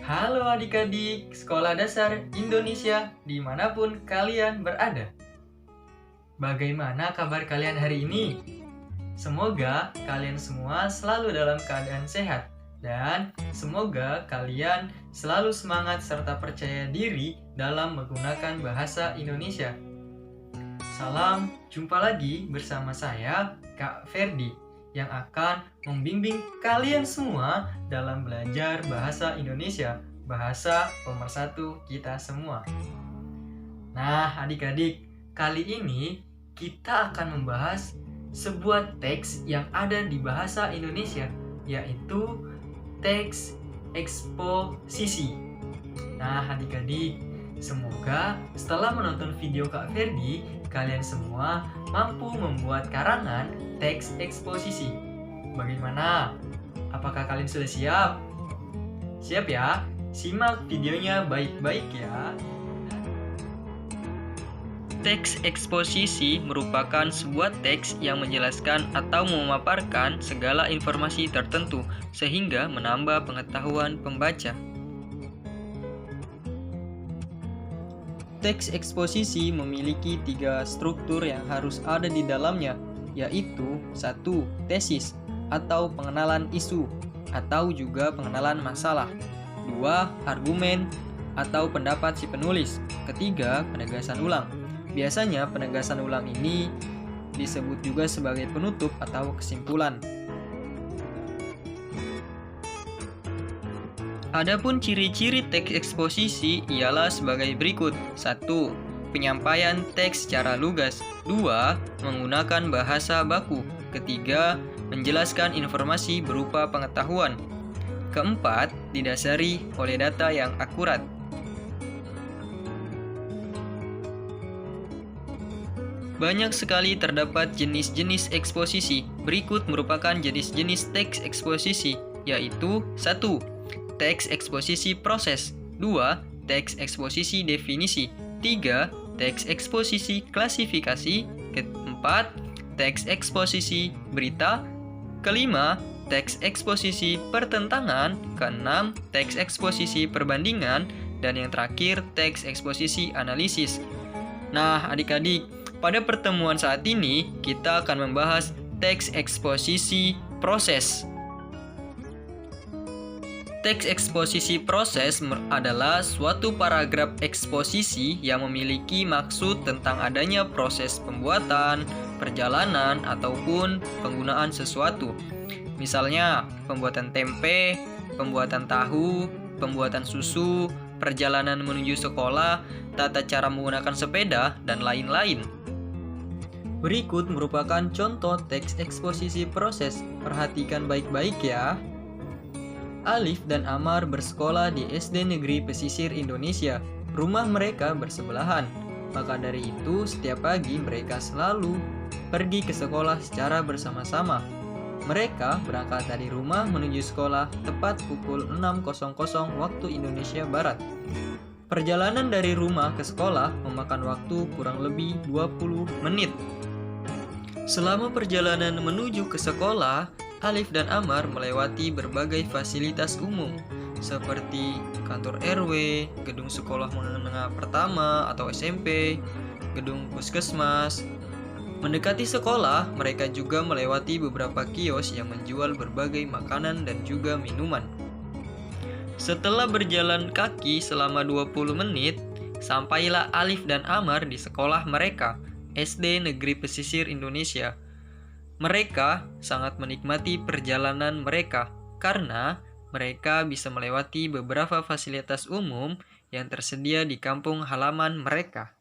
Halo adik-adik Sekolah Dasar Indonesia dimanapun kalian berada. Bagaimana kabar kalian hari ini? Semoga kalian semua selalu dalam keadaan sehat dan semoga kalian selalu semangat serta percaya diri dalam menggunakan bahasa Indonesia. Salam jumpa lagi bersama saya, Kak Ferdi, yang akan membimbing kalian semua dalam belajar bahasa Indonesia, bahasa pemersatu kita semua. Nah, adik-adik, kali ini kita akan membahas sebuah teks yang ada di bahasa Indonesia, yaitu teks eksposisi. Nah, adik-adik, semoga setelah menonton video Kak Ferdi, kalian semua mampu membuat karangan teks eksposisi. Bagaimana? Apakah kalian sudah siap? Siap ya? Simak videonya baik-baik ya. Teks eksposisi merupakan sebuah teks yang menjelaskan atau memaparkan segala informasi tertentu sehingga menambah pengetahuan pembaca. Teks eksposisi memiliki 3 struktur yang harus ada di dalamnya, yaitu 1. Tesis atau pengenalan isu atau juga pengenalan masalah. 2. Argumen atau pendapat si penulis. 3. Penegasan ulang. Biasanya penegasan ulang ini disebut juga sebagai penutup atau kesimpulan. Adapun ciri-ciri teks eksposisi ialah sebagai berikut. 1. Penyampaian teks secara lugas. 2. Menggunakan bahasa baku. 3. Menjelaskan informasi berupa pengetahuan. 4. Didasari oleh data yang akurat. Banyak sekali terdapat jenis-jenis eksposisi. Berikut merupakan jenis-jenis teks eksposisi, yaitu 1. Teks eksposisi proses. 2. Teks eksposisi definisi. 3. Teks eksposisi klasifikasi. 4. Teks eksposisi berita. 5. Teks eksposisi pertentangan. 6. Teks eksposisi perbandingan. Dan yang terakhir, teks eksposisi analisis. Nah, adik-adik, pada pertemuan saat ini kita akan membahas teks eksposisi proses. Teks eksposisi proses adalah suatu paragraf eksposisi yang memiliki maksud tentang adanya proses pembuatan, perjalanan, ataupun penggunaan sesuatu. Misalnya, pembuatan tempe, pembuatan tahu, pembuatan susu, perjalanan menuju sekolah, tata cara menggunakan sepeda, dan lain-lain. Berikut merupakan contoh teks eksposisi proses. Perhatikan baik-baik ya. Alif dan Amar bersekolah di SD Negeri Pesisir Indonesia. Rumah mereka bersebelahan. Maka dari itu, setiap pagi mereka selalu pergi ke sekolah secara bersama-sama. Mereka berangkat dari rumah menuju sekolah tepat pukul 6.00 waktu Indonesia Barat. Perjalanan dari rumah ke sekolah memakan waktu kurang lebih 20 menit. Selama perjalanan menuju ke sekolah, Alif dan Amar melewati berbagai fasilitas umum seperti kantor RW, gedung sekolah menengah pertama atau SMP, gedung puskesmas. Mendekati sekolah, mereka juga melewati beberapa kios yang menjual berbagai makanan dan juga minuman. Setelah berjalan kaki selama 20 menit, sampailah Alif dan Amar di sekolah mereka, SD Negeri Pesisir Indonesia. Mereka sangat menikmati perjalanan mereka karena mereka bisa melewati beberapa fasilitas umum yang tersedia di kampung halaman mereka.